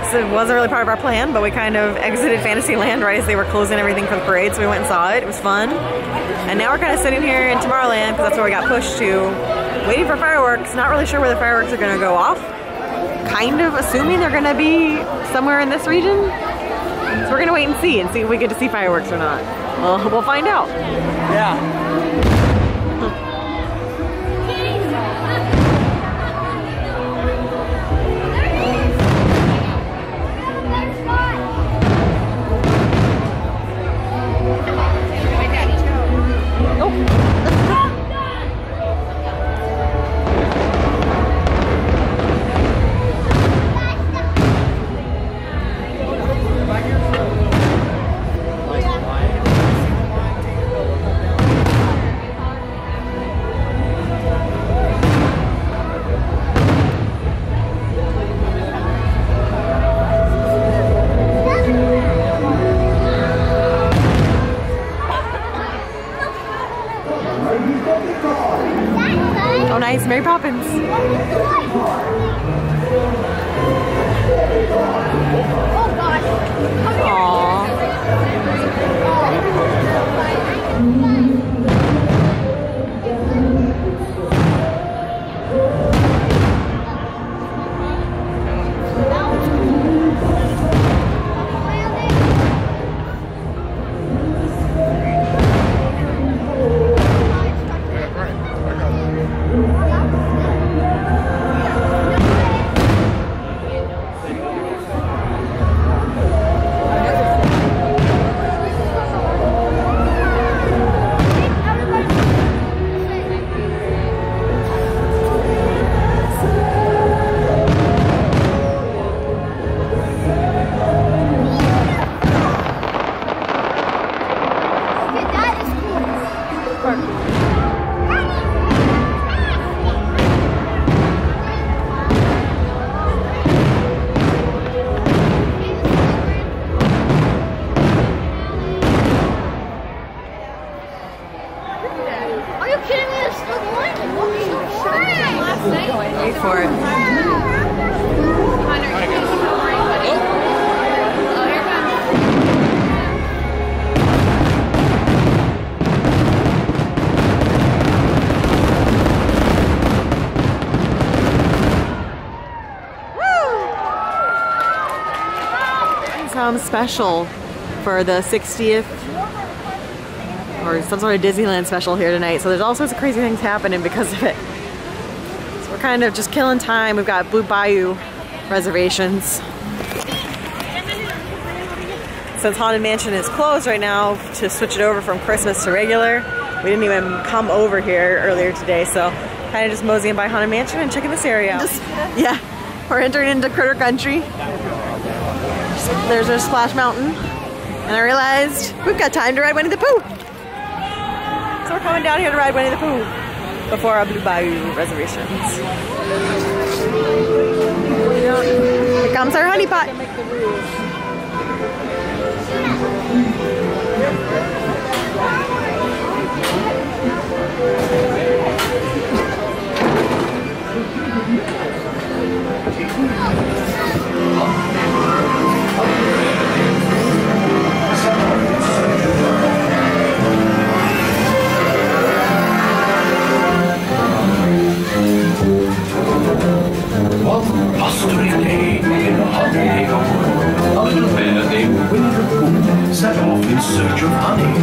fireworks. It wasn't really part of our plan, but we kind of exited Fantasyland right as they were closing everything for the parade, so we went and saw it. It was fun. And now we're kind of sitting here in Tomorrowland, because that's where we got pushed to, waiting for fireworks. Not really sure where the fireworks are going to go off. Kind of assuming they're going to be somewhere in this region. So we're going to wait and see if we get to see fireworks or not. Well, we'll find out. Yeah. Oh, nice, Mary Poppins. Oh gosh. Wait for it. Some special for the 60th or some sort of Disneyland special here tonight. So there's all sorts of crazy things happening because of it. So we're kind of just killing time. We've got Blue Bayou reservations. Since Haunted Mansion is closed right now to switch it over from Christmas to regular, we didn't even come over here earlier today. So kind of just moseying by Haunted Mansion and checking this area out. Yeah, we're entering into Critter Country. There's our Splash Mountain, and I realized we've got time to ride Winnie the Pooh. So we're coming down here to ride Winnie the Pooh before our Blue Bayou reservations. Here comes our honey pot. Osprey day in a hot neighborhood. A little bear named Winnie the Pooh set off in search of honey.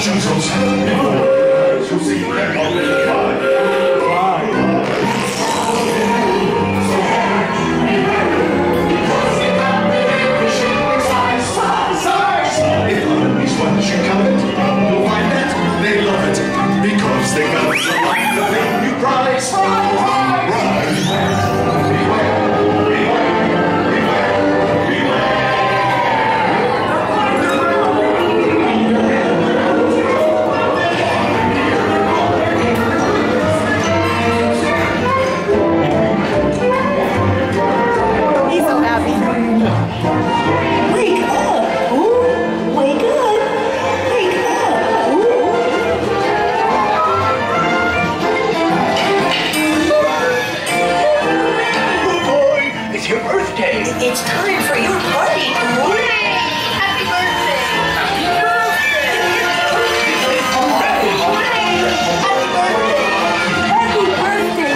Jesus. You see, they're going to fly. Once you come it, you'll find that they love it because they got the new prize. He's so happy. Wake up! Ooh, wake up! Wake up! Good boy, it's your birthday. It's time for your party, Pooh! Happy birthday! Happy birthday! Happy birthday,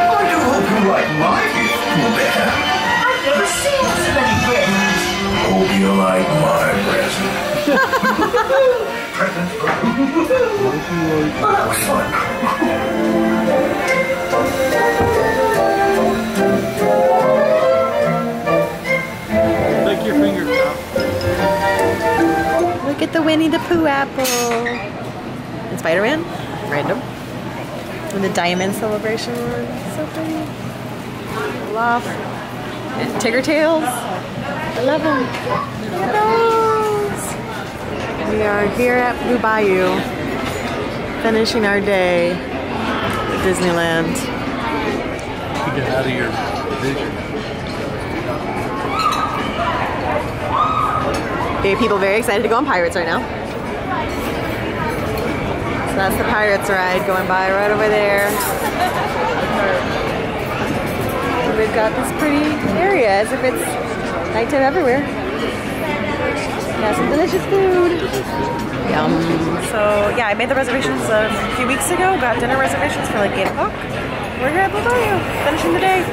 I do hope you like my gift, Pooh Bear. I've never seen so many presents! Hope you like my present. Present for Oh, that was fun. Lick your fingers now. Look at the Winnie the Pooh apple. And Spider-Man, random. And the diamond celebration one, so pretty. Love. And Tigger tails. I love them. Those. We are here at Blue Bayou, finishing our day at Disneyland. You get out of your vision. Okay, people very excited to go on Pirates right now. So that's the Pirates ride going by right over there. And we've got this pretty area as if it's nighttime everywhere. Got some delicious food. Yum. So yeah, I made the reservations a few weeks ago. Got dinner reservations for like 8 o'clock. We're here at Blue Bayou, finishing the day.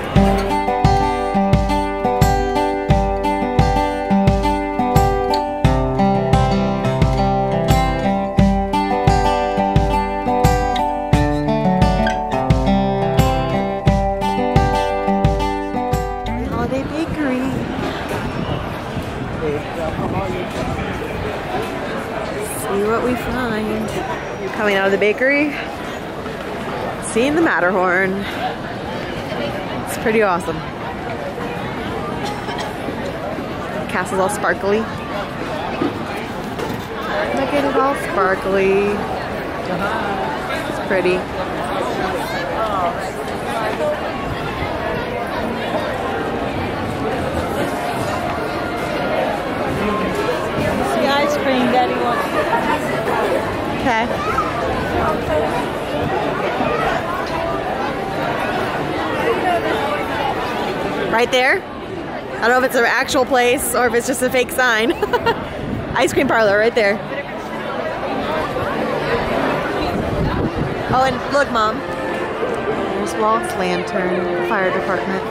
See what we find. Coming out of the bakery, seeing the Matterhorn. It's pretty awesome. The castle's all sparkly. Look at it all sparkly. It's pretty. Ice cream Daddy wants. Okay. Right there? I don't know if it's an actual place or if it's just a fake sign. Ice cream parlor right there. Oh, and look, Mom. There's Walt's lantern, fire department.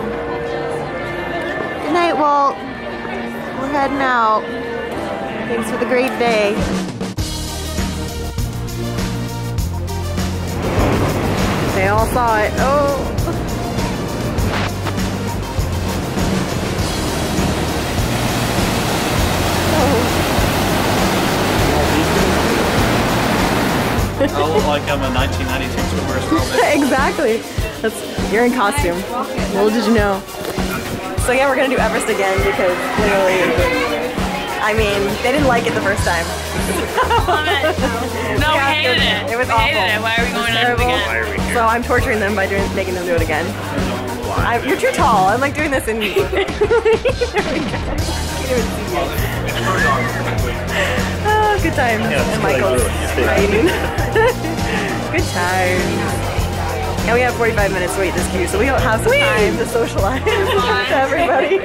Good night, Walt. We're heading out. Thanks for the great day. They all saw it. Oh. I look like I'm a 1996 swimwear store. Exactly. You're in costume. Little did you know. So yeah, we're gonna do Everest again because clearly, I mean, they didn't like it the first time. No, we hated it. It was we awful. hated it. Why are we going on it again? So I'm torturing them by making them do it again. You're too tall. I'm like doing this in. There we go. Oh, good times. And Michael's writing. Good times. And we have 45 minutes to wait this queue, so we don't have some time to socialize with everybody.